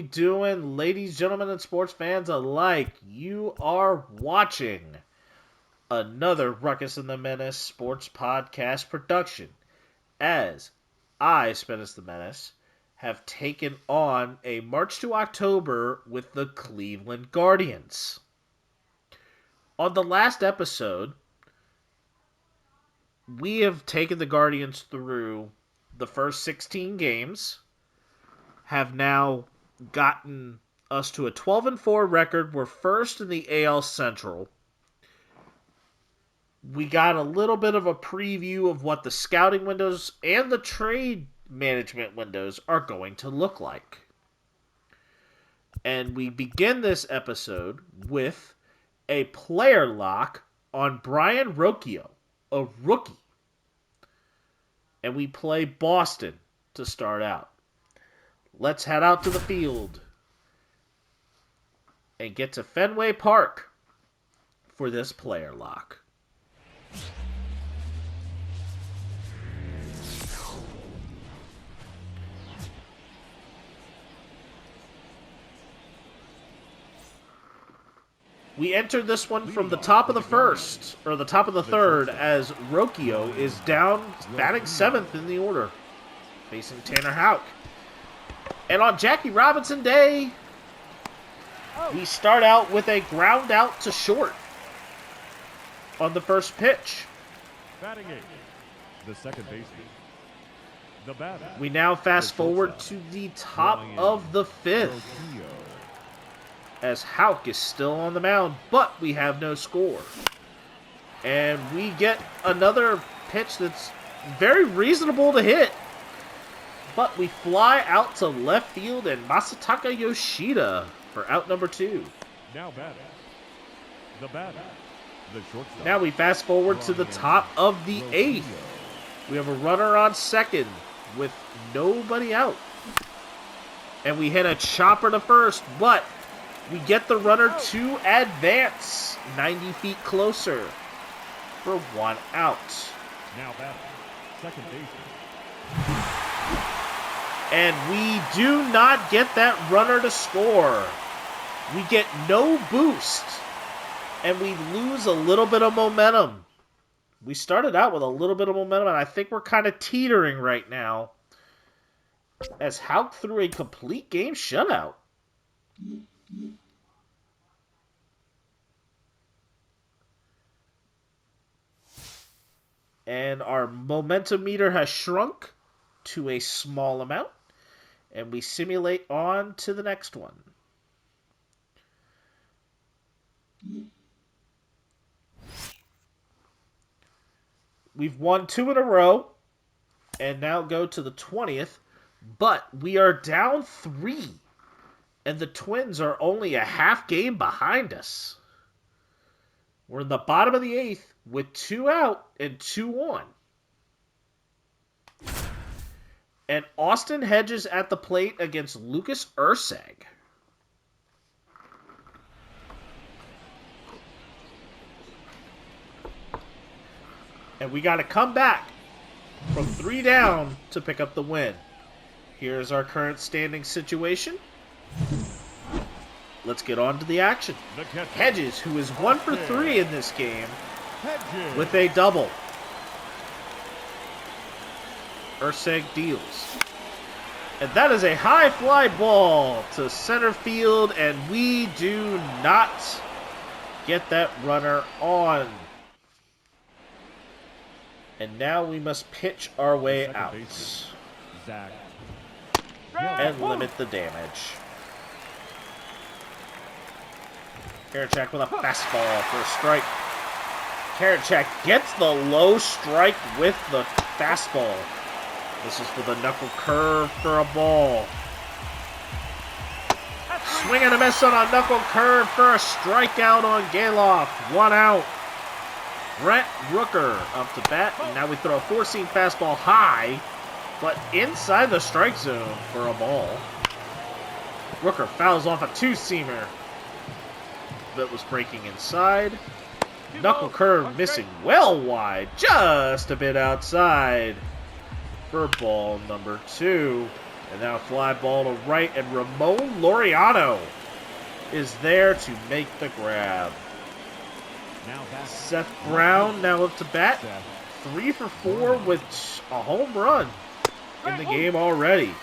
we doing, ladies, gentlemen, and sports fans alike? You are watching another Ruckus and the Menace sports podcast production as I, Spenace the Menace, have taken on a March to October with the Cleveland Guardians. On the last episode, we have taken the Guardians through the first 16 games, have now gotten us to a 12-4 record. We're first in the AL Central. We got a little bit of a preview of what the scouting windows and the trade management windows are going to look like. And we begin this episode with a player lock on Brian Rocchio, a rookie. And we play Boston to start out. Let's head out to the field and get to Fenway Park for this player lock. We entered this one from the top of the first, or the top of the third, as Rocchio is down, batting 7th in the order, facing Tanner Houck. And on Jackie Robinson Day, we start out with a ground out to short on the first pitch. Batting 8, the second baseman. The batter. We now fast forward to the top of the 5th, as Houck is still on the mound, but we have no score. And we get another pitch that's very reasonable to hit. But we fly out to left field and Masataka Yoshida for out number 2. Now batting. The batter. The shortstop. Now we fast forward to the top of the 8th. We have a runner on second with nobody out. And we hit a chopper to first, but we get the runner to advance 90 feet closer for 1 out. Now batting. Second baseman. And we do not get that runner to score. We get no boost. And we lose a little bit of momentum. We started out with a little bit of momentum, and I think we're kind of teetering right now, as Houck threw a complete game shutout. And our momentum meter has shrunk to a small amount. And we simulate on to the next one. We've won 2 in a row. And now go to the 20th. But we are down 3. And the Twins are only a half game behind us. We're in the bottom of the 8th with 2 out and 2 on. And Austin Hedges at the plate against Lucas Urseg. And we got to come back from 3 down to pick up the win. Here's our current standing situation. Let's get on to the action. Hedges, who is 1 for 3 in this game, with a double. Urseg deals. And that is a high fly ball to center field, and we do not get that runner on. And now we must pitch our way out and limit the damage. Karinchak with a fastball for a strike. Karinchak gets the low strike with the fastball. This is for the knuckle curve for a ball. Swing and a miss on a knuckle curve for a strikeout on Galoff. 1 out. Brett Rooker up to bat. And now we throw a 4-seam fastball high, but inside the strike zone for a ball. Rooker fouls off a 2-seamer that was breaking inside. Knuckle curve missing well wide, just a bit outside for ball number 2. And now fly ball to right, and Ramon Laureano is there to make the grab. Now back. Seth Brown now up to bat. 3 for 4 with a home run in the game already.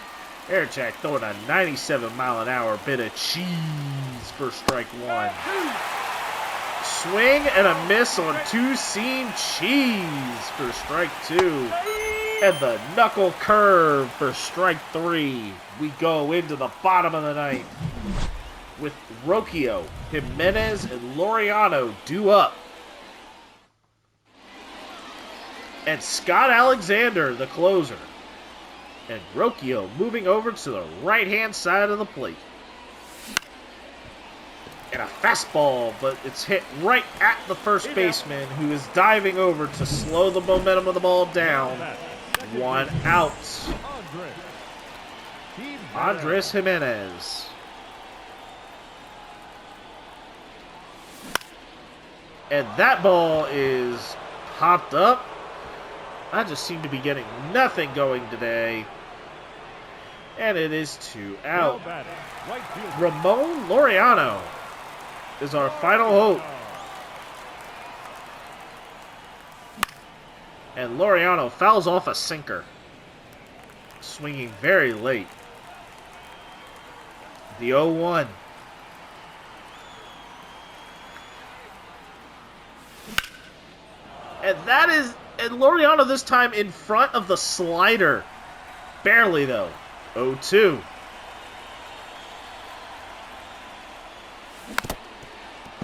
Eric Jack throwing a 97-mile-an-hour bit of cheese for strike 1. Swing and a miss on two-seam cheese for strike 2. And the knuckle curve for strike 3. We go into the bottom of the ninth with Rocchio, Jimenez, and Laureano due up. And Scott Alexander, the closer. And Rocchio moving over to the right-hand side of the plate. And a fastball, but it's hit right at the first baseman, who is diving over to slow the momentum of the ball down. 1 out. Andres Jimenez. And that ball is popped up. I just seem to be getting nothing going today. And it is 2 out. Ramon Laureano is our final hope. And Laureano fouls off a sinker. Swinging very late. The 0-1. And Laureano this time in front of the slider. Barely, though. 0-2.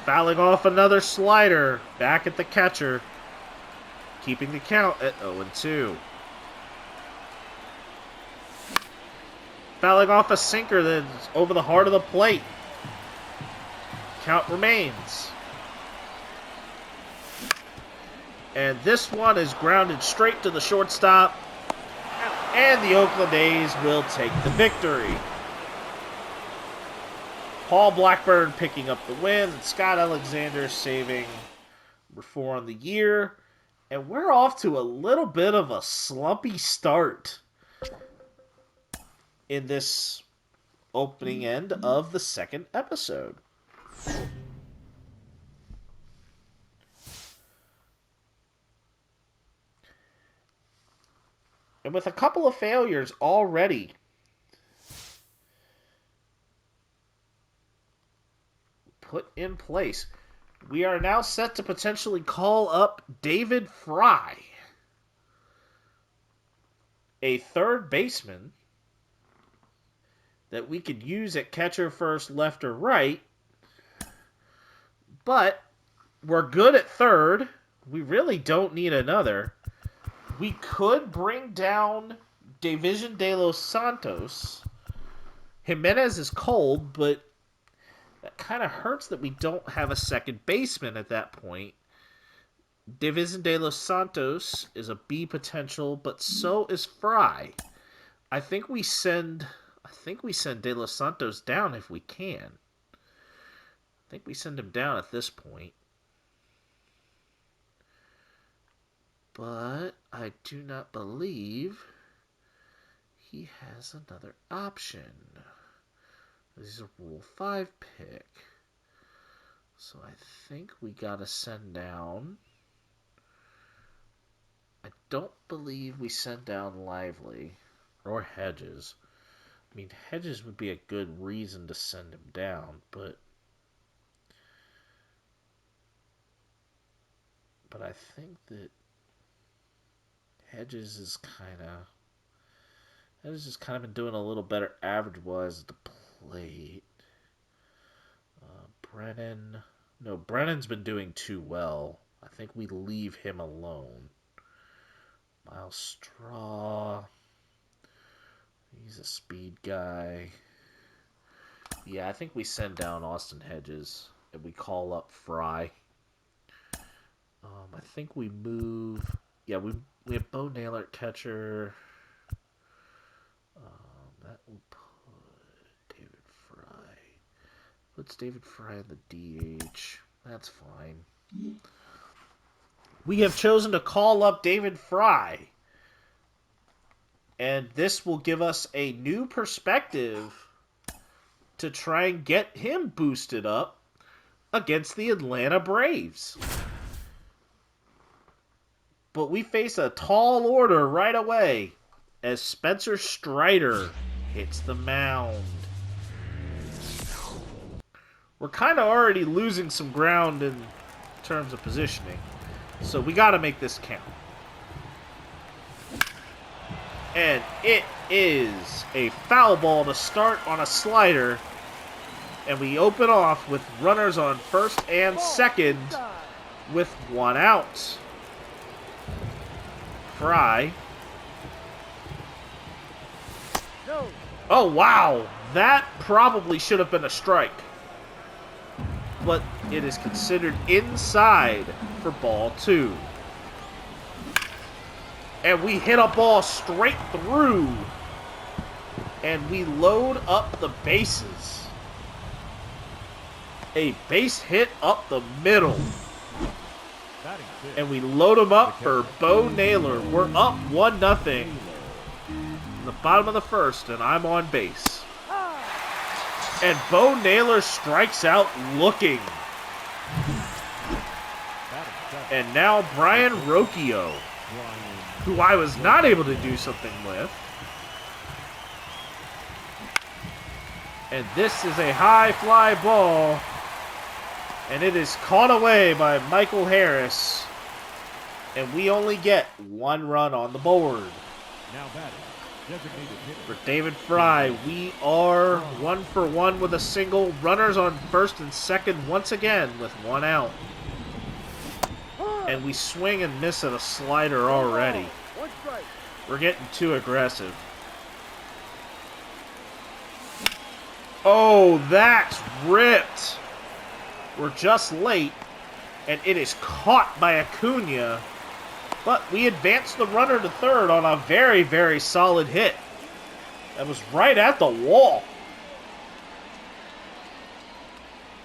Fouling off another slider. Back at the catcher. Keeping the count at 0-2. Fouling off a sinker that's over the heart of the plate. Count remains. And this one is grounded straight to the shortstop. And the Oakland A's will take the victory. Paul Blackburn picking up the win. And Scott Alexander saving number 4 on the year. And we're off to a little bit of a slumpy start in this opening end of the second episode. And with a couple of failures already, put in place, we are now set to potentially call up David Fry, a third baseman that we could use at catcher, first, left, or right. But we're good at third. We really don't need another. We could bring down Division de los Santos. Jimenez is cold, but that kind of hurts that we don't have a second baseman at that point. Division de los Santos is a B potential, but so is Fry. I think we send De Los Santos down if we can. I think we send him down at this point. But I do not believe he has another option. This is a Rule 5 pick. So I think we gotta send down... I don't believe we send down Lively or Hedges. I mean, Hedges would be a good reason to send him down, but I think that Hedges has kind of been doing a little better average-wise at the plate. Brennan's been doing too well. I think we leave him alone. Miles Straw, he's a speed guy. Yeah, I think we send down Austin Hedges and we call up Fry. I think we move. Yeah, we have Bo Naylor at catcher. That will put David Fry. Puts David Fry in the DH. That's fine. We have chosen to call up David Fry. And this will give us a new perspective to try and get him boosted up against the Atlanta Braves. But we face a tall order right away as Spencer Strider hits the mound. We're kind of already losing some ground in terms of positioning, so we got to make this count. And it is a foul ball to start on a slider, and we open off with runners on first and second with 1 out. Fry. Oh, wow. That probably should have been a strike. But it is considered inside for ball 2. And we hit a ball straight through. And we load up the bases. A base hit up the middle. And we load them up for Bo Naylor. We're up 1-0 in the bottom of the first, and I'm on base. And Bo Naylor strikes out looking. And now Brian Rocchio, who I was not able to do something with. And this is a high fly ball. And it is caught away by Michael Harris. And we only get 1 run on the board. Now batting, designated hitter. For David Fry, we are 1 for 1 with a single. Runners on first and second once again with 1 out. And we swing and miss at a slider already. We're getting too aggressive. Oh, that's ripped. We're just late, and it is caught by Acuna. But we advanced the runner to third on a very, very solid hit. That was right at the wall.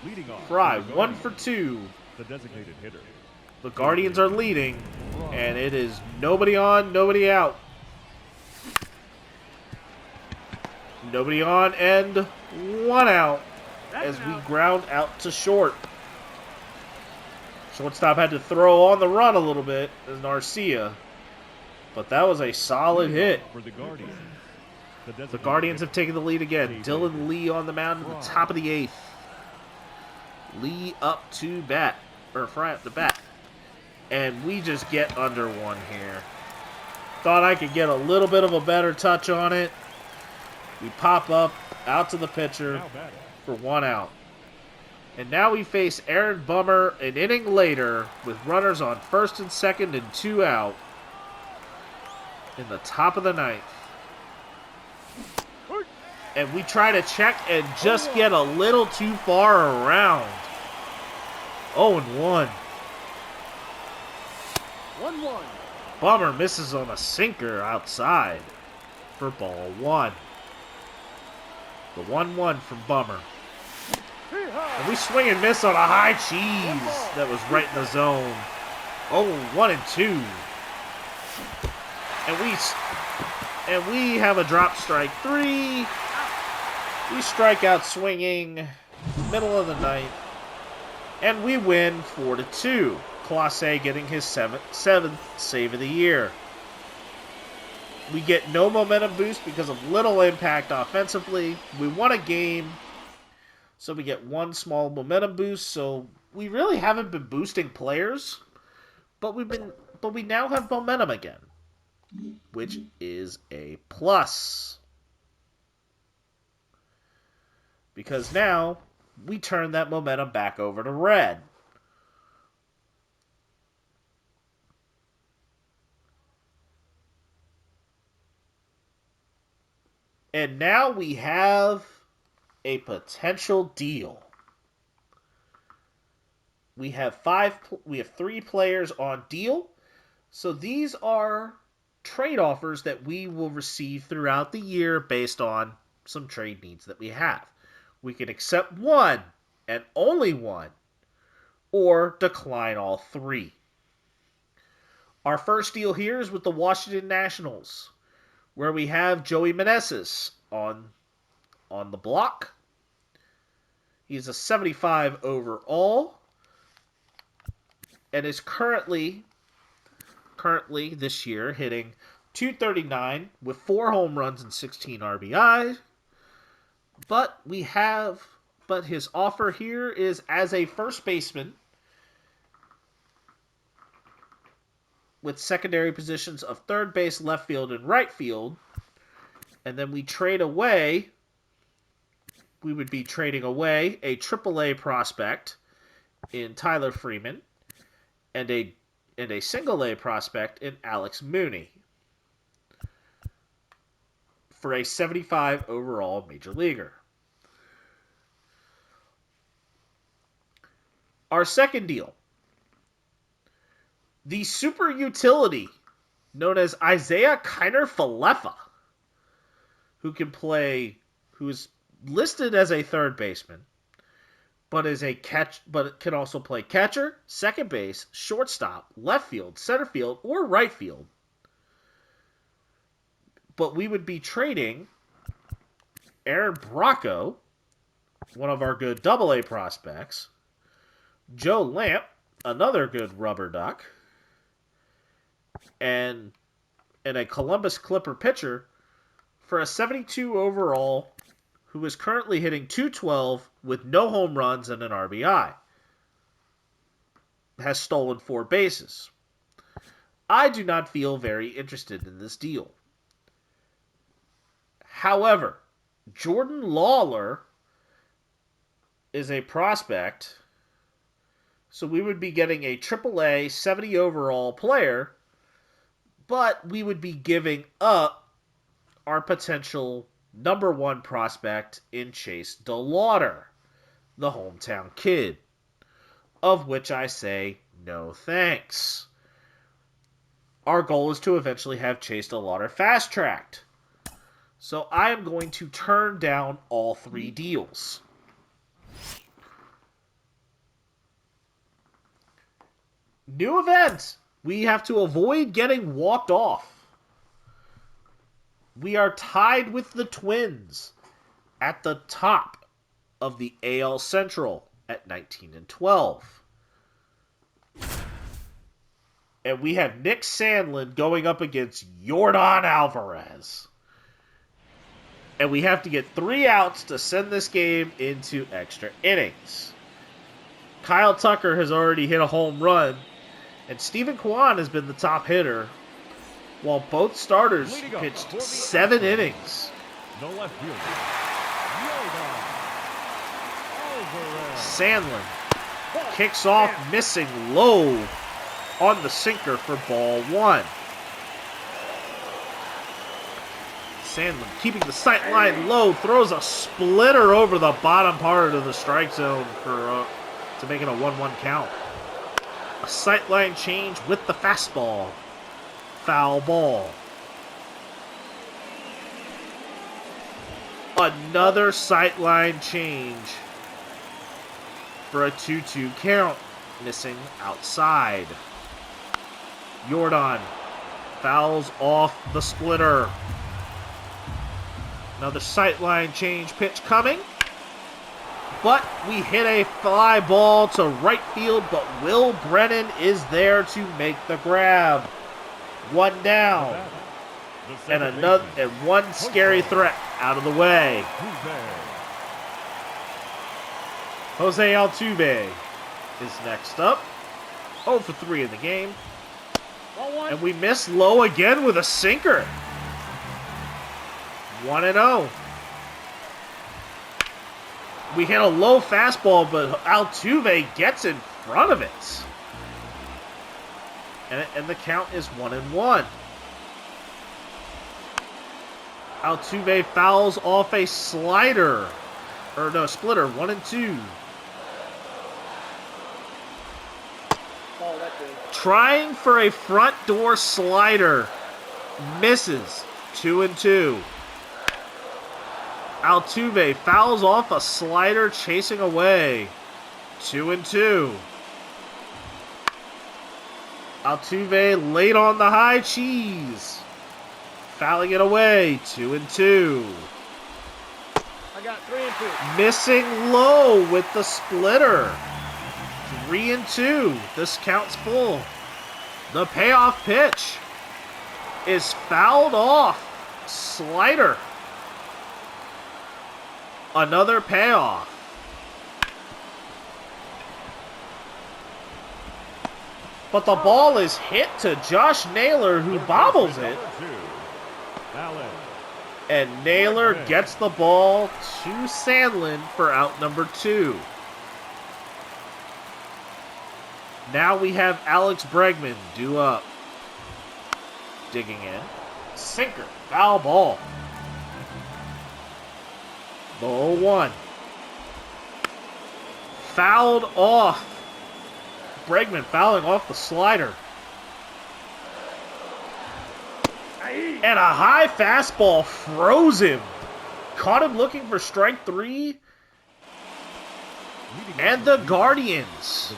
Leading off. Fry, 1 for 2. The designated hitter. The Guardians are leading, and it is nobody on, nobody out. Nobody on and 1 out as we ground out to short. Shortstop had to throw on the run a little bit as Narcia, but that was a solid hit. For the Guardians. The Guardians have taken the lead again. Dylan Lee on the mound at the top of the 8th. Lee up to bat, or Fry up to bat. And we just get under 1 here. Thought I could get a little bit of a better touch on it. We pop up, out to the pitcher for 1 out. And now we face Aaron Bummer an inning later with runners on first and second and 2 out in the top of the 9th. And we try to check and just get a little too far around. 0-1. 1-1. Bummer misses on a sinker outside for ball 1. The 1-1 from Bummer. And we swing and miss on a high cheese that was right in the zone. 0-1-2. And we have a drop strike 3. We strike out swinging, middle of the 9th. And we win 4-2. Clase getting his 7th save of the year. We get no momentum boost because of little impact offensively. We won a game, so we get 1 small momentum boost. So we really haven't been boosting players, but we now have momentum again, which is a plus. Because now we turn that momentum back over to red. And now we have a potential deal. We have 3 players on deal. So these are trade offers that we will receive throughout the year based on some trade needs that we have. We can accept 1 and only 1, or decline all 3. Our first deal here is with the Washington Nationals. where we have Joey Meneses on the block. He's a 75 overall and is currently this year hitting .239 with 4 home runs and 16 RBI. But his offer here is as a first baseman with secondary positions of third base, left field, and right field. And then we would be trading away a AAA prospect in Tyler Freeman and a single A prospect in Alex Mooney for a 75 overall major leaguer. Our second deal, the super utility known as Isaiah Kiner-Falefa, who is listed as a third baseman, but can also play catcher, second base, shortstop, left field, center field, or right field. But we would be trading Aaron Bracco, one of our good AA prospects, Joe Lamp, another good rubber duck, and a Columbus Clipper pitcher for a 72 overall who is currently hitting .212 with no home runs and an RBI. Has stolen 4 bases. I do not feel very interested in this deal. However, Jordan Lawler is a prospect, so we would be getting a AAA 70 overall player, but we would be giving up our potential number 1 prospect in Chase DeLauter, the hometown kid, of which I say no thanks. Our goal is to eventually have Chase DeLauter fast-tracked. So I am going to turn down all 3 deals. New event. We have to avoid getting walked off. We are tied with the Twins at the top of the AL Central at 19-12. And we have Nick Sandlin going up against Yordan Alvarez. And we have to get 3 outs to send this game into extra innings. Kyle Tucker has already hit a home run, and Steven Kwan has been the top hitter, while both starters pitched 7 innings. The left fielder, Sandlin kicks off, missing low on the sinker for ball 1. Sandlin keeping the sight line low, throws a splitter over the bottom part of the strike zone to make it a 1-1 count. A sightline change with the fastball. Foul ball. Another sightline change for a 2-2 count. Missing outside. Yordan fouls off the splitter. Another sightline change pitch coming. But we hit a fly ball to right field, but Will Brennan is there to make the grab. 1 down. And one scary threat out of the way. Jose Altuve is next up. 0 for 3 in the game. And we miss low again with a sinker. 1-0. We hit a low fastball, but Altuve gets in front of it. And the count is 1-1. Altuve fouls off a slider. Or no, splitter. 1-2. Trying for a front door slider. Misses. 2-2. Altuve fouls off a slider, chasing away. 2-2. Altuve late on the high cheese. fouling it away. 2-2. I got 3 and 2. Missing low with the splitter. 3-2. This counts full. The payoff pitch is fouled off. Slider. Another payoff. But the ball is hit to Josh Naylor, who bobbles it. And Naylor gets the ball to Sandlin for out number 2. Now we have Alex Bregman due up. Digging in. Sinker. Foul ball. The 0-1. Fouled off. Bregman fouling off the slider. And a high fastball froze him. Caught him looking for strike 3. And the Guardians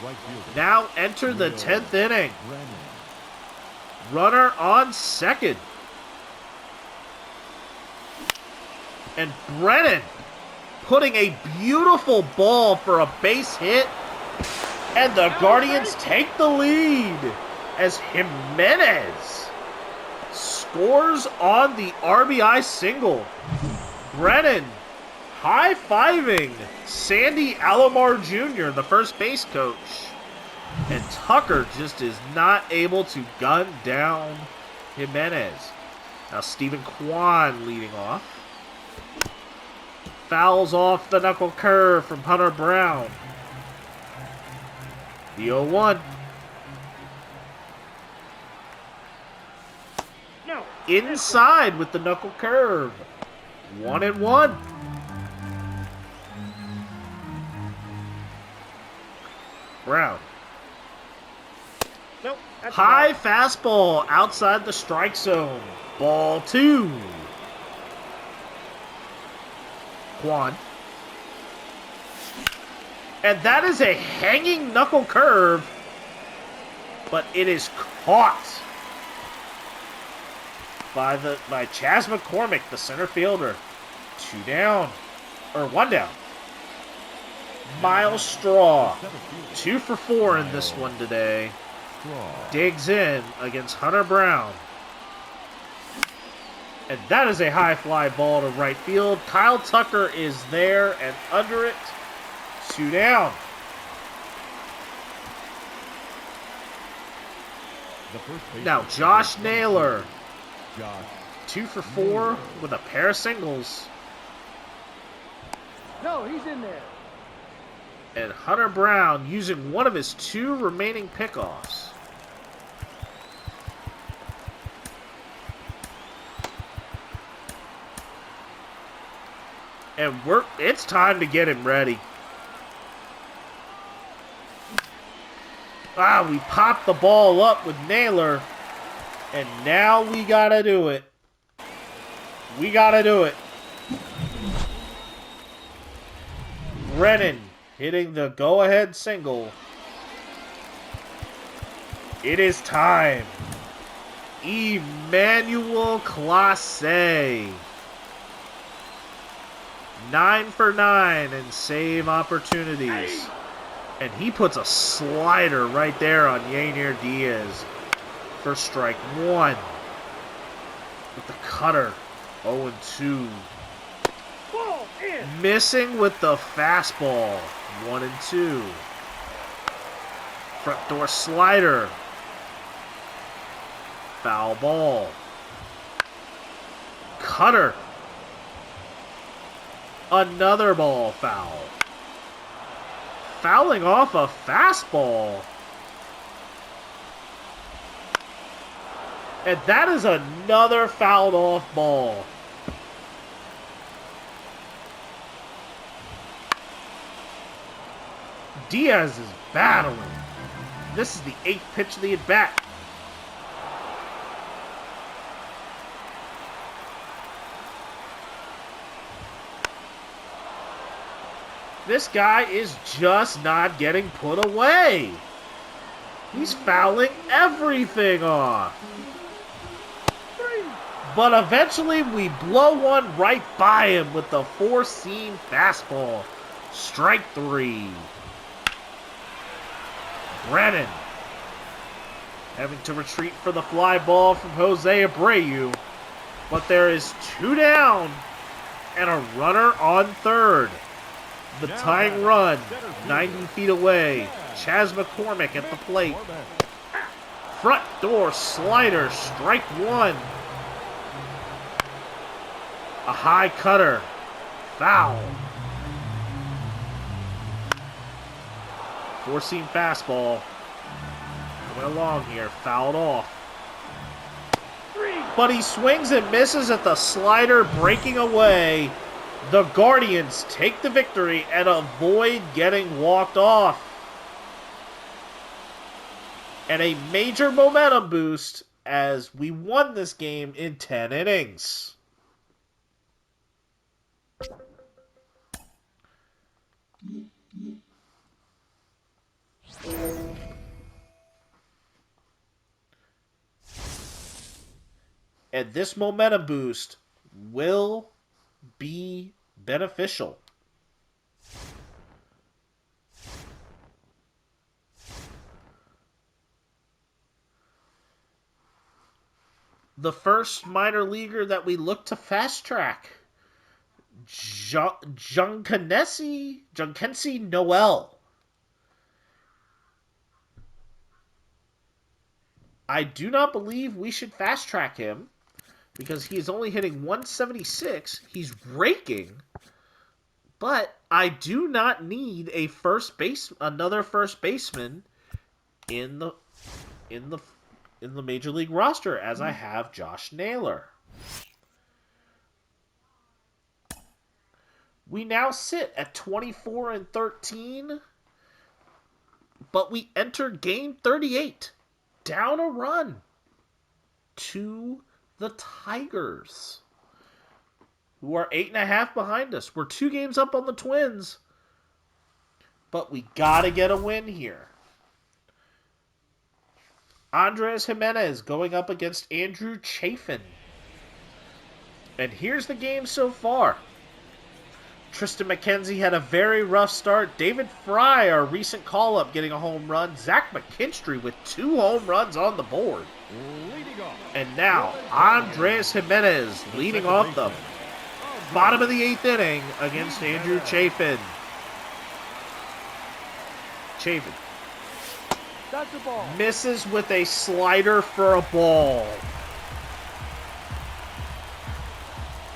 now enter the 10th inning. Runner on second. And Brennan putting a beautiful ball for a base hit. And the Guardians take the lead as Jimenez scores on the RBI single. Brennan high-fiving Sandy Alomar Jr., the first base coach. And Tucker just is not able to gun down Jimenez. Now Stephen Kwan leading off. Fouls off the knuckle curve from Hunter Brown. The 0-1. No. Inside with the knuckle curve. 1-1. Brown. Nope. That's High fastball outside the strike zone. Ball 2. Kwan. And that is a hanging knuckle curve, but it is caught by Chas McCormick, the center fielder. 2 down, or 1 down. Miles Straw, 2 for 4 in this one today. Digs in against Hunter Brown. And that is a high fly ball to right field. Kyle Tucker is there and under it. 2 down. Now Josh Naylor, 2 for 4 with a pair of singles. No, he's in there. And Hunter Brown using one of his 2 remaining pickoffs. And it's time to get him ready. We popped the ball up with Naylor, and now we gotta do it. We gotta do it. Brennan hitting the go-ahead single. It is time. Emmanuel Clase. 9 for 9 in save opportunities. And he puts a slider right there on Yainer Diaz for strike 1. With the cutter. 0-2. Ball in. Missing with the fastball. 1-2. Front door slider. Foul ball. Cutter. Another ball foul. Fouling off a fastball. And that is another fouled off ball. Diaz is battling. This is the 8th pitch of the at-bat. This guy is just not getting put away. He's fouling everything off. But eventually we blow one right by him with the four-seam fastball. Strike three. Brennan having to retreat for the fly ball from Jose Abreu. But there is two down and a runner on third. The tying run, 90 feet away. Chaz McCormick at the plate. Front door slider, strike one. A high cutter, foul. Four-seam fastball. Coming along here, fouled off. But he swings and misses at the slider, breaking away. The Guardians take the victory and avoid getting walked off. And a major momentum boost as we won this game in 10 innings. And this momentum boost will be beneficial. The first minor leaguer that we look to fast track, Junkensi Noel. I do not believe we should fast track him because he is only hitting 176. He's raking, but I do not need another first baseman in the major league roster as I have Josh Naylor. We now sit at 24-13, but we enter game 38 down a run to the Tigers, who are 8.5 behind us. We're 2 games up on the Twins, but we gotta get a win here. Andres Jimenez going up against Andrew Chafin. And here's the game so far. Tristan McKenzie had a very rough start. David Fry, our recent call-up, getting a home run. Zach McKinstry with 2 home runs on the board. And now, Andres Jimenez leading off the bottom of the 8th inning against Andrew Chafin. Chafin misses with a slider for a ball.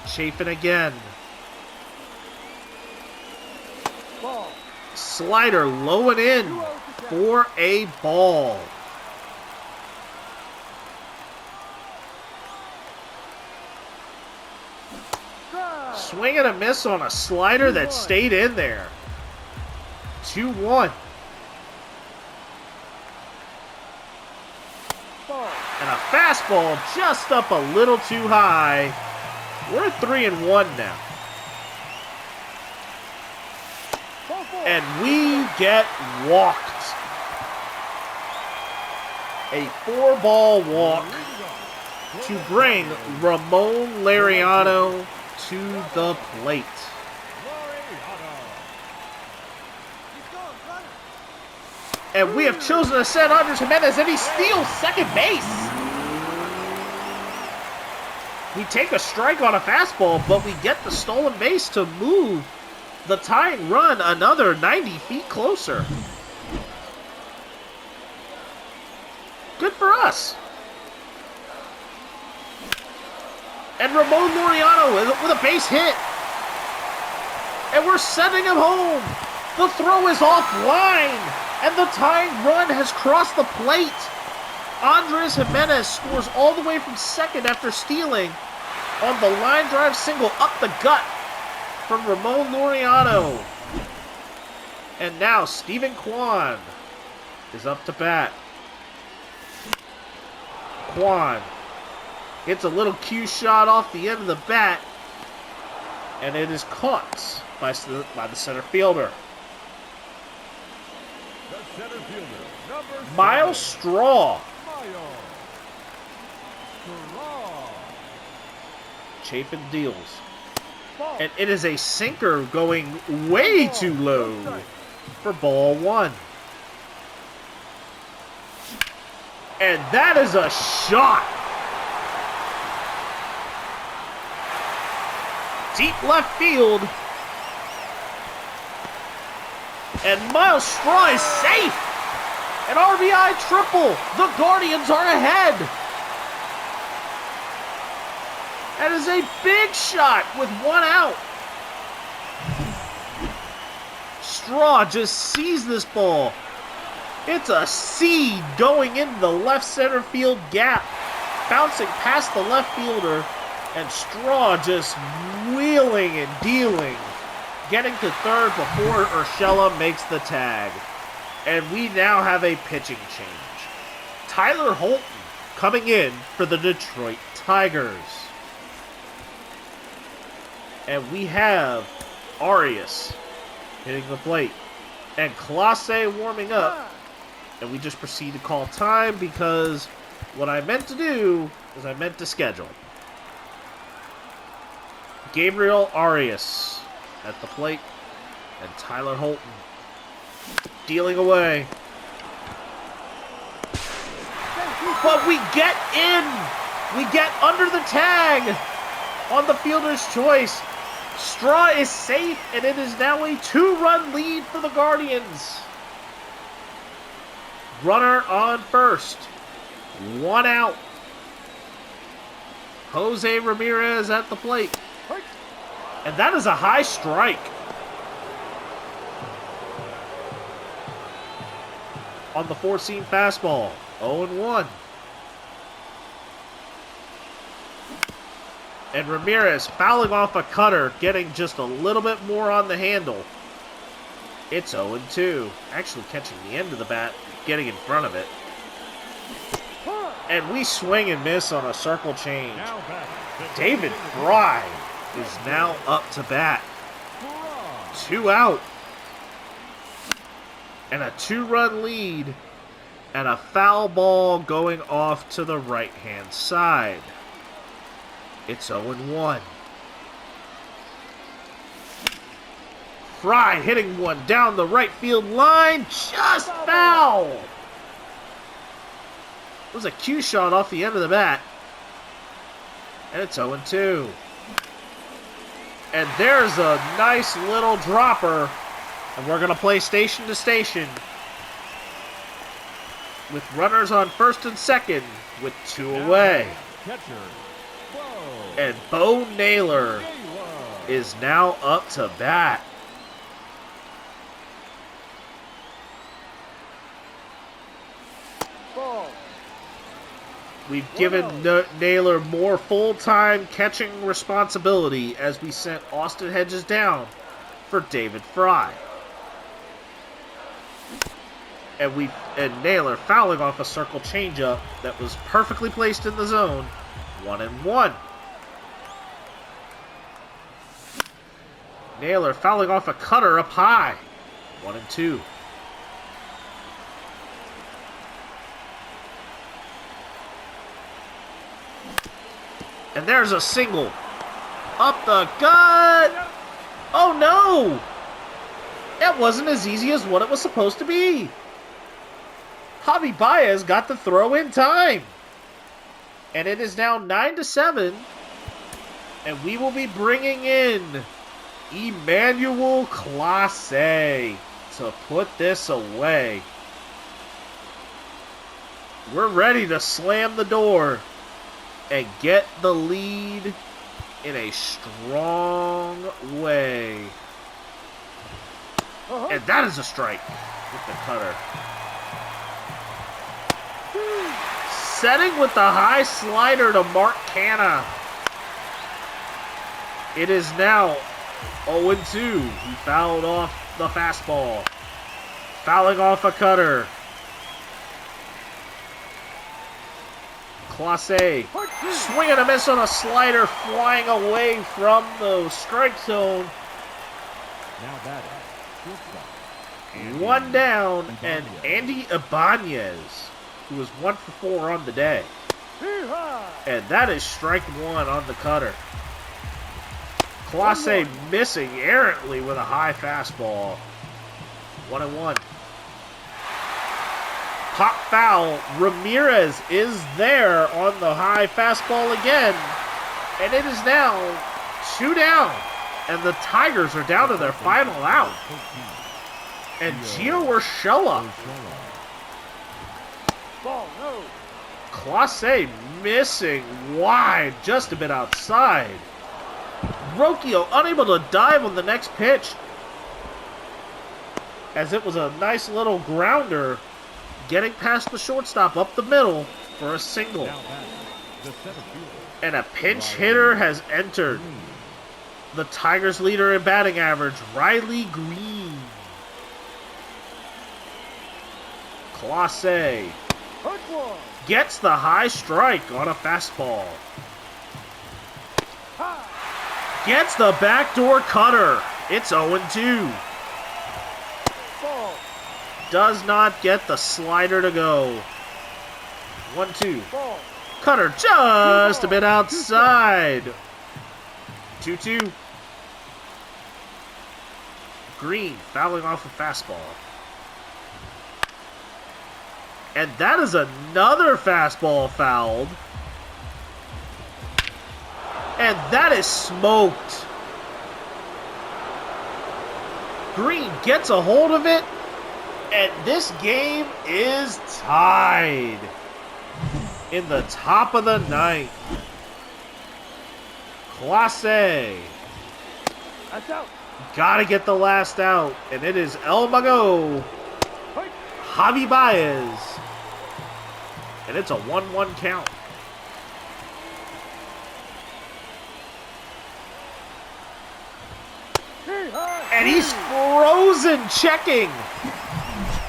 Chafin again. Slider low and in for a ball. Swing and a miss on a slider that stayed in there. 2-1. And a fastball just up a little too high. We're 3-1 now. And we get walked. A 4-ball walk to bring Ramon Laureano to the plate. And we have chosen to send Andres Jimenez, and he steals second base. We take a strike on a fastball, but we get the stolen base to move the tying run another 90 feet closer. Good for us. And Ramon Laureano with a base hit. And we're sending him home. The throw is offline. And the tying run has crossed the plate. Andres Jimenez scores all the way from second after stealing on the line drive single up the gut from Ramon Laureano. And now Stephen Kwan is up to bat. Kwan hits a little cue shot off the end of the bat, and it is caught by the center fielder. The center fielder, number Miles Straw. Chafin deals. Ball. And it is a sinker going way too low for ball one. And that is a shot. Deep left field. And Miles Straw is safe. An RBI triple. The Guardians are ahead. That is a big shot with 1 out. Straw just sees this ball. It's a seed going into the left center field gap. Bouncing past the left fielder. And Straw just wheeling and dealing. Getting to third before Urshela makes the tag. And we now have a pitching change. Tyler Holton coming in for the Detroit Tigers. And we have Arias hitting the plate. And Clase warming up. And we just proceed to call time because what I meant to do is I meant to schedule. Gabriel Arias at the plate. And Tyler Holton dealing away. But we get in! We get under the tag on the fielder's choice. Straw is safe, and it is now a 2-run lead for the Guardians. Runner on first. 1 out. Jose Ramirez at the plate. And that is a high strike. On the 4-seam fastball. 0-1. And Ramirez fouling off a cutter, getting just a little bit more on the handle. It's 0-2. Actually catching the end of the bat, getting in front of it. And we swing and miss on a circle change. David Fry is now up to bat. 2 out. And a 2-run lead. And a foul ball going off to the right-hand side. It's 0-1. Fry hitting one down the right field line. Just foul. It was a cue shot off the end of the bat. And it's 0-2. And there's a nice little dropper. And we're going to play station to station. With runners on first and second. With 2 away. And Bo Naylor is now up to bat. We've given Naylor more full-time catching responsibility as we sent Austin Hedges down for David Fry. And Naylor fouling off a circle changeup that was perfectly placed in the zone. 1-1. Naylor fouling off a cutter up high. 1-2. And there's a single. Up the gut. Oh no! That wasn't as easy as what it was supposed to be. Javi Baez got the throw in time. And it is now 9-7. And we will be bringing in Emmanuel Clase to put this away. We're ready to slam the door and get the lead in a strong way. And that is a strike with the cutter. Setting with the high slider to Mark Canha. It is now 0-2. He fouled off the fastball. Fouling off a cutter. Clase swing and a miss on a slider, flying away from the strike zone. Now batting. 1 down, and Andy Ibanez, who was 1 for 4 on the day. And that is strike 1 on the cutter. Clase missing errantly with a high fastball. 1-1. Pop foul. Ramirez is there on the high fastball again. And it is now 2 down. And the Tigers are down to their final out. And Gio Urshela. Ball, no. Clase missing wide, just a bit outside. Rocchio unable to dive on the next pitch, as it was a nice little grounder getting past the shortstop up the middle for a single. And a pinch hitter has entered. The Tigers' leader in batting average, Riley Green. Clase gets the high strike on a fastball. Gets the backdoor cutter. It's 0-2. Does not get the slider to go. 1-2. Cutter just a bit outside. 2-2. Green fouling off a fastball. And that is another fastball fouled. And that is smoked. Green gets a hold of it. And this game is tied in the top of the ninth. Clase. That's out. Gotta get the last out. And it is El Mago. Javi Baez. And it's a 1-1 count. And he's frozen checking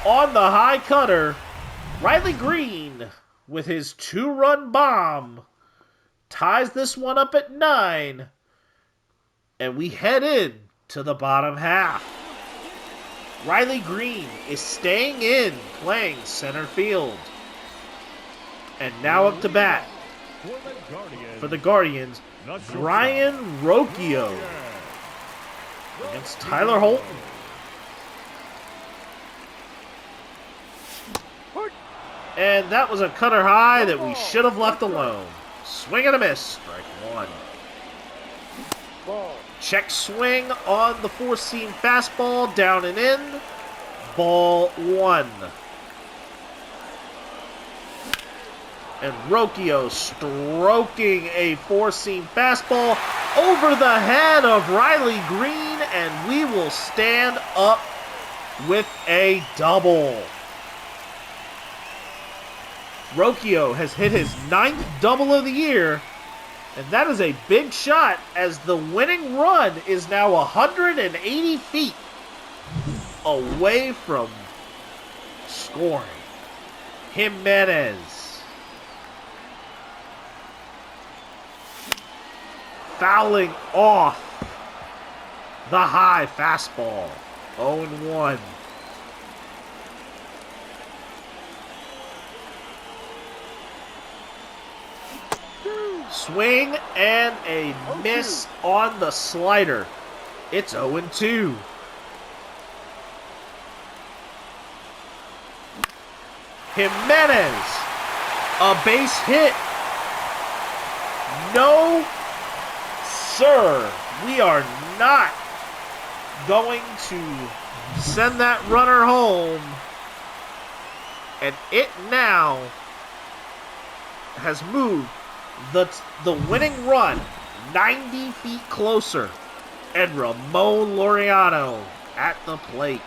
on the high cutter. Riley Green, with his 2-run bomb, ties this one up at 9. And we head in to the bottom half. Riley Green is staying in, playing center field. And now up to bat for the Guardians, Brian Rocchio against Tyler Holton. And that was a cutter high that we should have left alone. Swing and a miss, strike 1. Check swing on the 4-seam fastball, down and in. Ball 1. And Rocchio stroking a 4-seam fastball over the head of Riley Green, and we will stand up with a double. Rocchio has hit his 9th double of the year, and that is a big shot, as the winning run is now 180 feet away from scoring. Jimenez fouling off the high fastball. 0-1. Swing and a miss on the slider. It's 0-2. Jimenez, a base hit. No, sir. We are not going to send that runner home. And it now has moved the winning run 90 feet closer. And Ramon Laureano at the plate.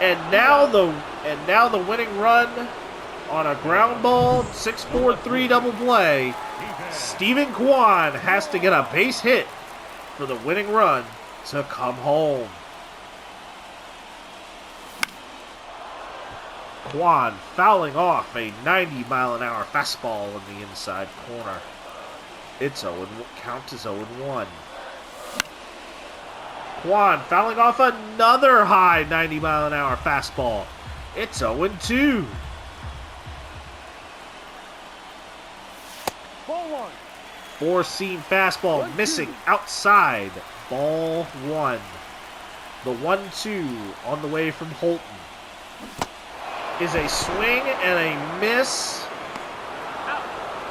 And now the winning run on a ground ball, 6-4-3 double play. Steven Kwan has to get a base hit for the winning run to come home. Kwan fouling off a 90-mile-an-hour fastball in the inside corner. It's 0-1. Count is 0-1. Kwan fouling off another high 90-mile-an-hour fastball. It's 0-2. Four-seam fastball missing outside. Ball 1. The 1-2 on the way from Holton is a swing and a miss.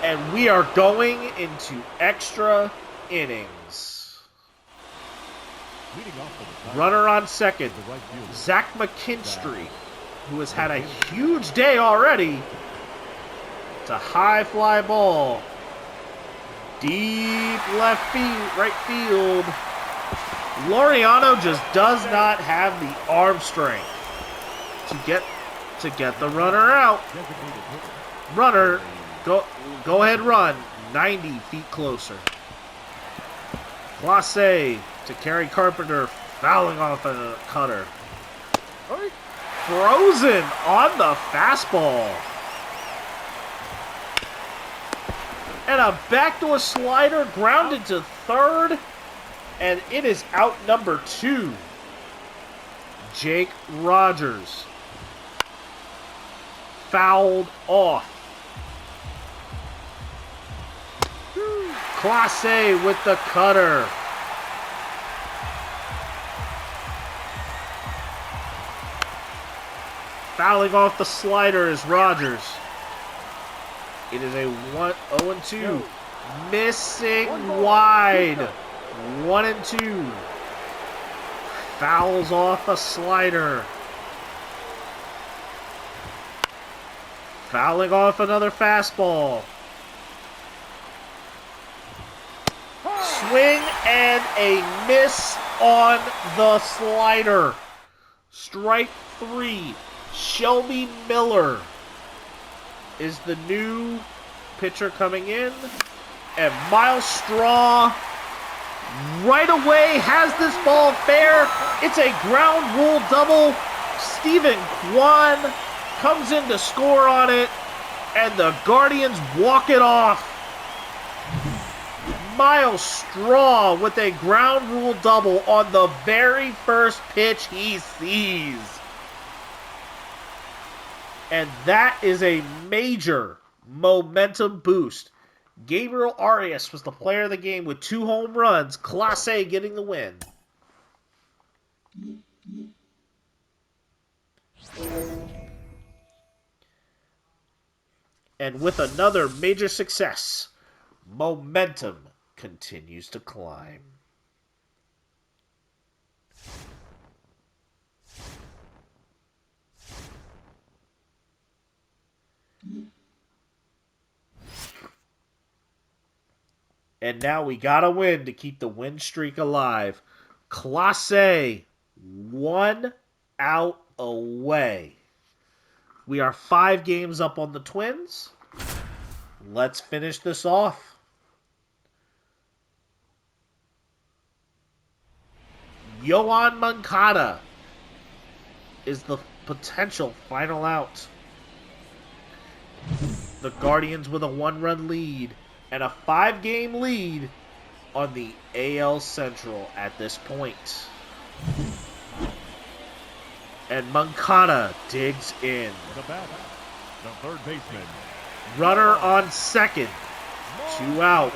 And we are going into extra innings. Runner on second. Zach McKinstry, who has had a huge day already. It's a high fly ball. Deep left field, right field. Laureano just does not have the arm strength to get the runner out. Runner, go ahead, run 90 feet closer. Clase to Kerry Carpenter, fouling off a cutter. Frozen on the fastball. And a backdoor slider grounded to third. And it is out number 2. Jake Rogers. Fouled off. Clase with the cutter. Fouling off the slider is Rogers. It is a 0-2. Missing wide. 1-2. Fouls off a slider. Fouling off another fastball. Swing and a miss on the slider. Strike 3. Shelby Miller is the new pitcher coming in. And Miles Straw right away has this ball fair. It's a ground rule double. Stephen Kwan comes in to score on it. And the Guardians walk it off. Miles Straw with a ground rule double on the very first pitch he sees. And that is a major momentum boost. Gabriel Arias was the player of the game with 2 home runs. Clase getting the win. And with another major success, momentum continues to climb. And now we gotta win to keep the win streak alive. Clase 1 out away. We are 5 games up on the Twins. Let's finish this off. Yohan Moncada is the potential final out. The Guardians with a 1-run lead and a 5-game lead on the AL Central at this point. And Moncada digs in. The batter, the third baseman. Runner on second. 2 out.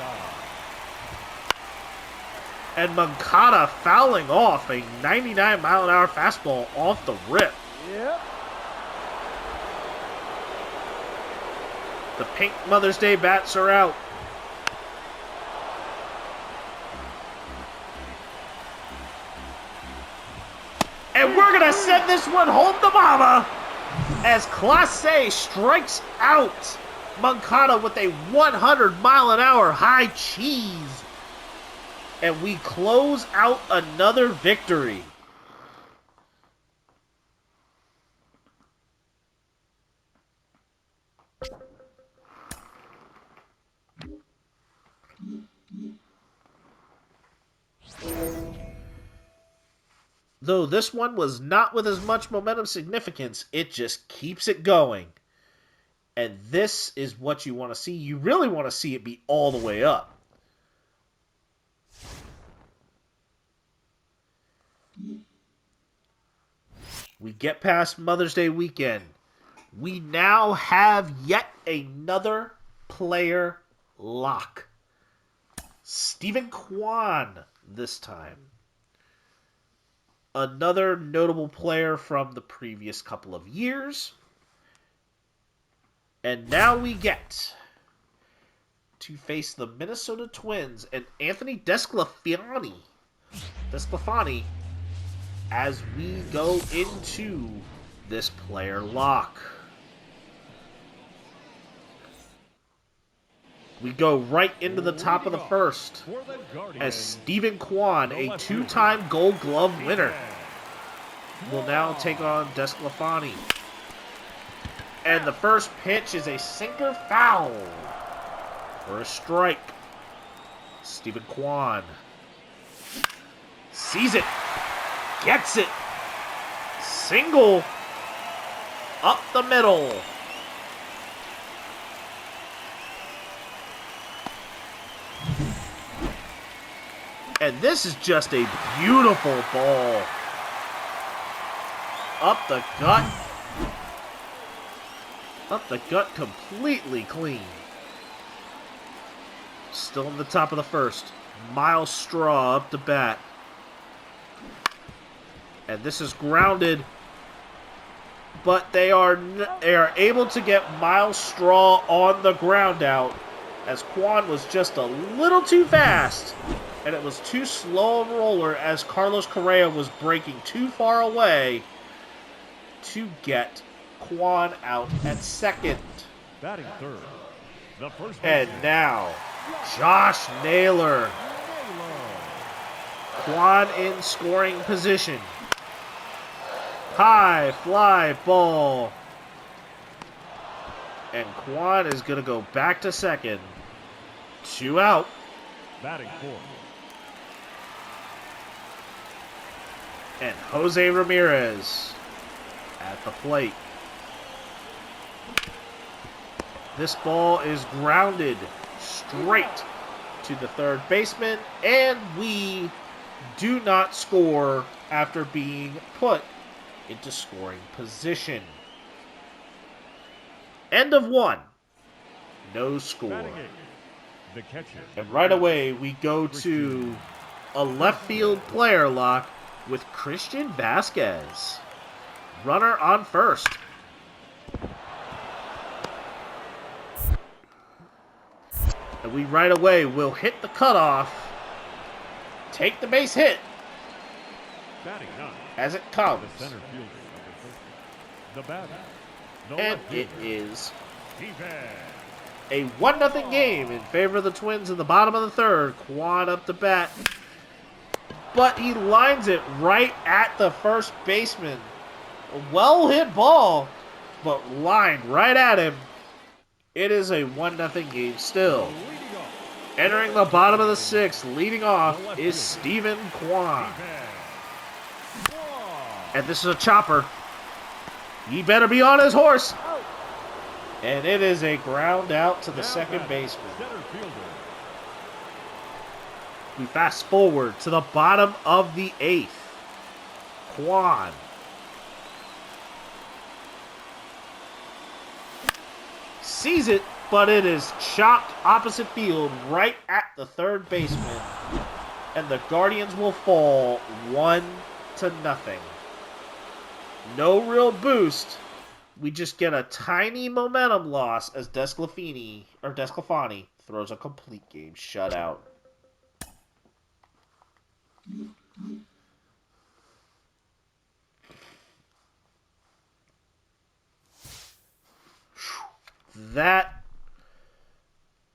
And Moncada fouling off a 99-mile-an-hour fastball off the rip. Yep. The pink Mother's Day bats are out. And we're going to send this one home to mama as Clase strikes out Moncada with a 100-mile-an-hour high cheese. And we close out another victory. Though this one was not with as much momentum significance, it just keeps it going. And this is what you want to see. You really want to see it be all the way up. We get past Mother's Day weekend. We now have yet another player lock. Stephen Kwan this time. Another notable player from the previous couple of years. And now we get to face the Minnesota Twins and Anthony Desclafani as we go into this player lock. We go right into the top of the first as Stephen Kwan, a two-time Gold Glove winner, will now take on Desclafani. And the first pitch is a sinker foul for a strike. Stephen Kwan sees it, gets it, single up the middle. And this is just a beautiful ball. Up the gut. Up the gut completely clean. Still in the top of the first. Miles Straw up to bat. And this is grounded. But they are able to get Miles Straw on the ground out, as Kwan was just a little too fast. And it was too slow of a roller as Carlos Correa was breaking too far away to get Kwan out at second. Batting third, the first And now, Josh Naylor. Kwan in scoring position. High fly ball. And Kwan is going to go back to second. 2 out. Batting fourth. And Jose Ramirez at the plate. This ball is grounded straight to the third baseman, and we do not score after being put into scoring position. End of 1. No score. Batting eighth, the catcher. And right away, we go to a left field player lock with Christian Vasquez. Runner on first. And we right away will hit the cutoff, take the base hit Batting ninth, as it comes. the center fielder of the first. The batter, the And left it fielder, is Stephen. a 1-0 game in favor of the Twins in the bottom of the third. Kwan up to bat. But he lines it right at the first baseman. A well-hit ball, but lined right at him. It is a 1-0 game still. Leading off, Entering the bottom of the sixth, leading off is Stephen Kwan. Stephen. And this is a chopper. He better be on his horse. Out. And it is a ground out to the Now second batting, baseman. center fielder, We fast forward to the bottom of the eighth. Kwan. Sees it, but it is chopped opposite field right at the third baseman. And the Guardians will fall 1-0. No real boost. We just get a tiny momentum loss as Desclafani throws a complete game shutout. That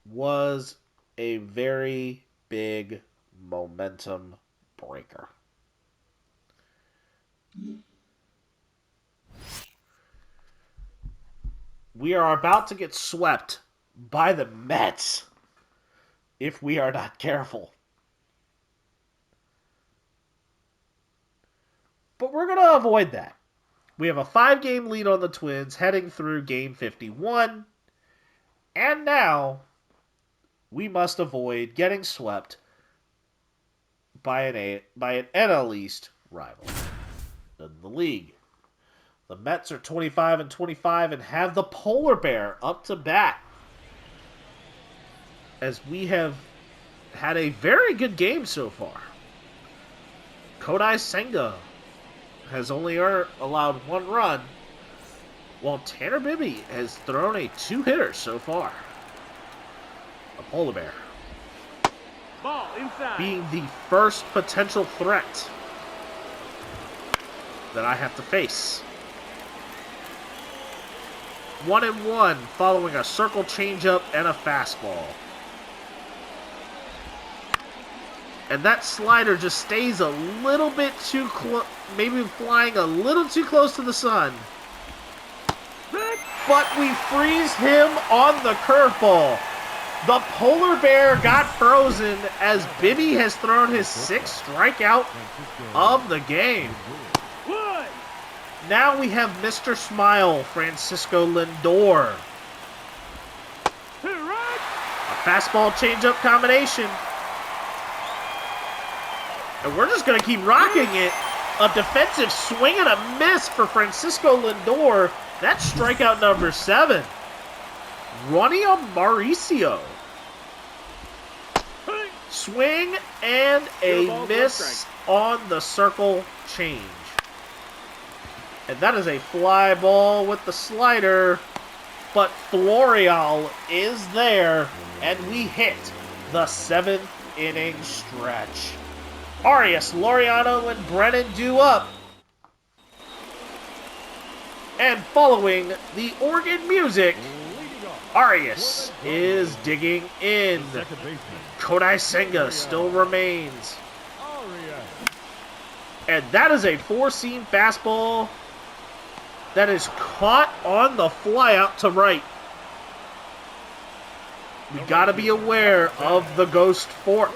was a very big momentum breaker. We are about to get swept by the Mets if we are not careful. But we're going to avoid that. We have a 5-game lead on the Twins heading through Game 51. And now we must avoid getting swept by an NL East rival in the league. The Mets are 25-25 and have the polar bear up to bat. As we have had a very good game so far. Kodai Senga has only allowed 1 run, while Tanner Bibby has thrown a 2-hitter so far. A polar bear. Ball inside. Being the first potential threat that I have to face. 1-1 following a circle changeup and a fastball. And that slider just stays a little bit too close, maybe flying a little too close to the sun. But we freeze him on the curveball. The polar bear got frozen as Bibby has thrown his 6th strikeout of the game. Now we have Mr. Smile, Francisco Lindor. A fastball changeup combination. And we're just going to keep rocking it. A defensive swing and a miss for Francisco Lindor. That's strikeout number 7. Ronnie Mauricio. Swing and a miss on the circle change. And that is a fly ball with the slider. But Florial is there. And we hit the 7th inning stretch. Arias, Laureano, and Brennan due up. And following the organ music, Arias is digging in. Kodai Senga still remains. And that is a 4-seam fastball that is caught on the fly out to right. We got to be aware of the ghost fork.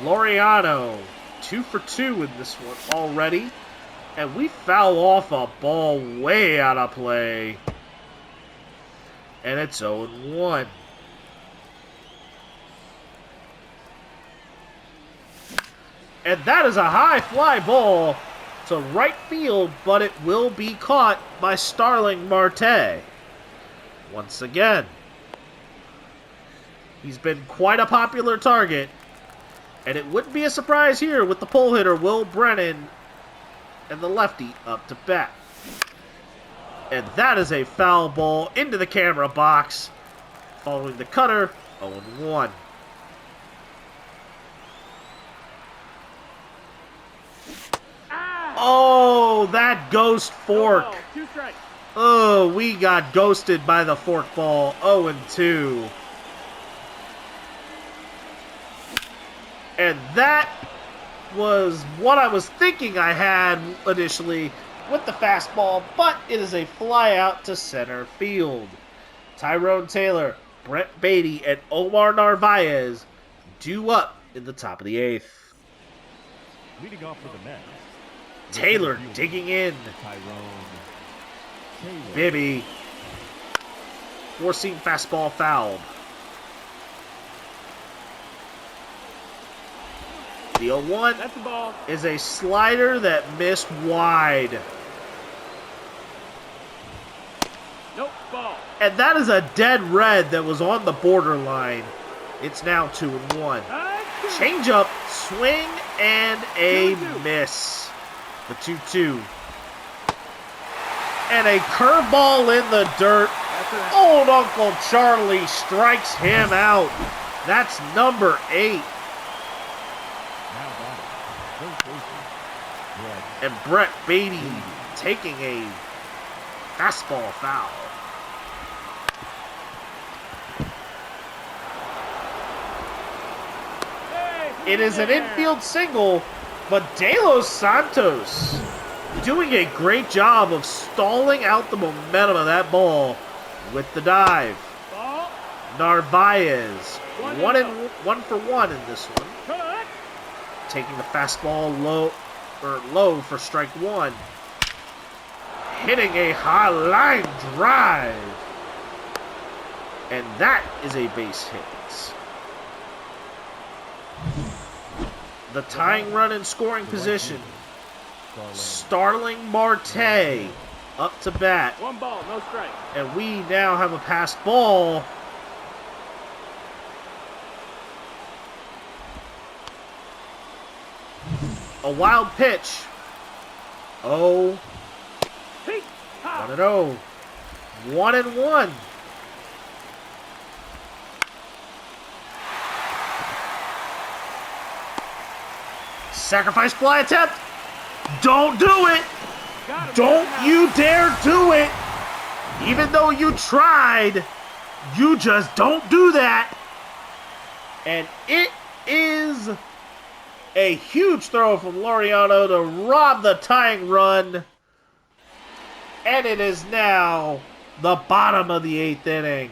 Laureano, 2 for 2 in this one already. And we foul off a ball way out of play. And it's 0-1. And that is a high fly ball to right field, but it will be caught by Starling Marte. Once again. He's been quite a popular target. And it wouldn't be a surprise here with the pull hitter, Will Brennan, and the lefty up to bat. And that is a foul ball into the camera box. Following the cutter, 0-1. Oh, that ghost fork. Oh, we got ghosted by the fork ball. 0-2. And that was what I was thinking I had initially with the fastball, but it is a fly out to center field. Tyrone Taylor, Brett Beatty, and Omar Narvaez due up in the top of the 8th. Leading off for the Mets. Taylor digging in. Bibby. 4-seam fastball fouled. The 0-1 That's the ball. is a slider that missed wide. Nope, ball. And that is a dead red that was on the borderline. It's now 2-1. Changeup, swing, and a miss. The 2-2. And a curveball in the dirt. Old Uncle Charlie strikes him out. That's number 8. And Brett Beatty taking a fastball foul. It is an infield single, but De Los Santos doing a great job of stalling out the momentum of that ball with the dive. Narvaez, 1 for 1 in this one. Taking the fastball low for strike 1. Hitting a high line drive. And that is a base hit. The tying run in scoring position. Starling Marte up to bat. 1 ball, no strike. And we now have a passed ball. A wild pitch. Oh. Hey, ha. 1-0. 1-1. Sacrifice fly attempt. Don't do it. Got him. Don't you dare do it. Even though you tried, you just don't do that. And it is a huge throw from Laureano to rob the tying run. And it is now the bottom of the 8th inning.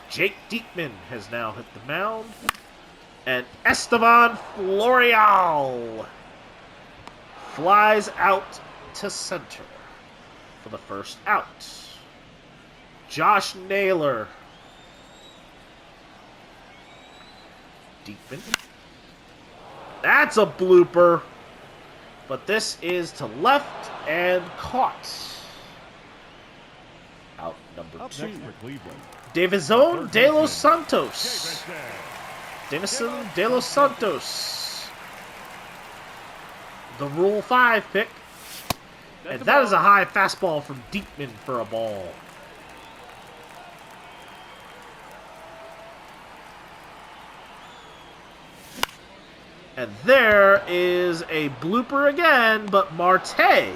Jake Diekman has now hit the mound. And Esteban Florial flies out to center for the first out. Josh Naylor. Diekman. That's a blooper. But this is to left and caught. Out number 2. Davison De Los Santos. Davison De Los Santos. The Rule 5 pick. And that is a high fastball from Diekman for a ball. And there is a blooper again, but Marte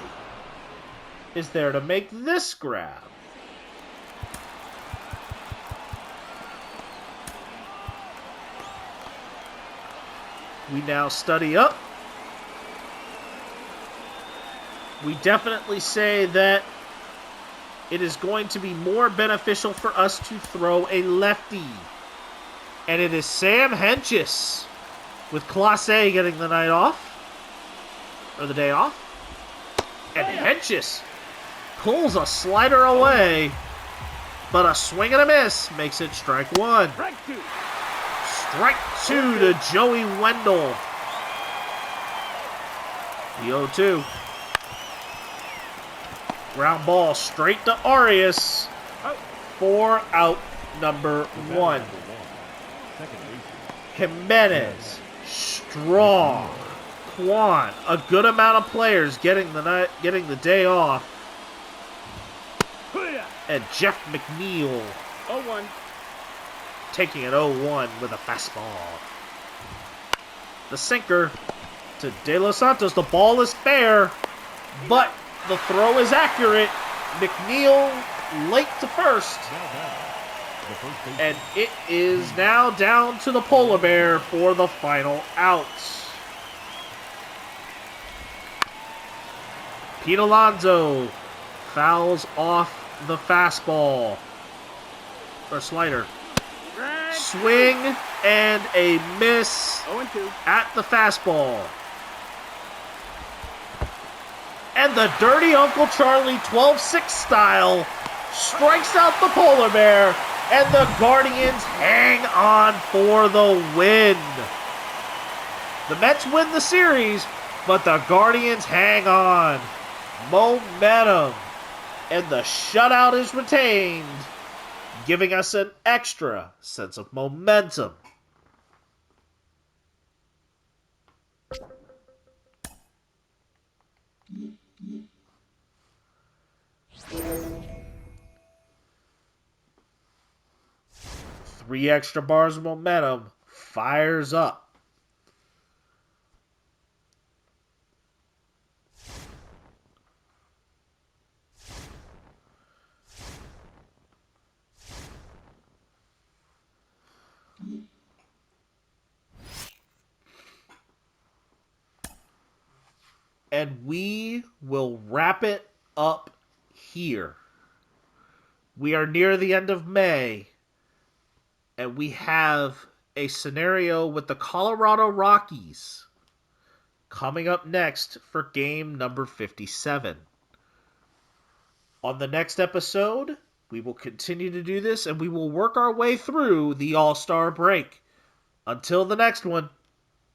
is there to make this grab. We now study up. We definitely say that it is going to be more beneficial for us to throw a lefty. And it is Sam Hentges with Class A getting the night off. Or the day off. And Hentges pulls a slider away. But a swing and a miss makes it strike 1. Strike 2. Strike 2 to Joey Wendell. The 0-2. Ground ball straight to Arias for out number 1. Jimenez, Strong, Kwan, a good amount of players getting the day off. And Jeff McNeil 0-1. taking an 0-1 with a fastball. The sinker to De Los Santos. The ball is fair, but the throw is accurate. McNeil late to first. And it is now down to the Polar Bear for the final out. Pete Alonso fouls off the fastball. Or slider. Swing and a miss 0-2. at the fastball. And the Dirty Uncle Charlie 12-6 style strikes out the Polar Bear, and the Guardians hang on for the win. The Mets win the series, but the Guardians hang on. Momentum, and the shutout is retained, giving us an extra sense of momentum. Three extra bars of momentum fires up. And we will wrap it up here. We are near the end of May, and we have a scenario with the Colorado Rockies coming up next for game number 57. On the next episode, we will continue to do this, and we will work our way through the All-Star break. Until the next one,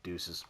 deuces.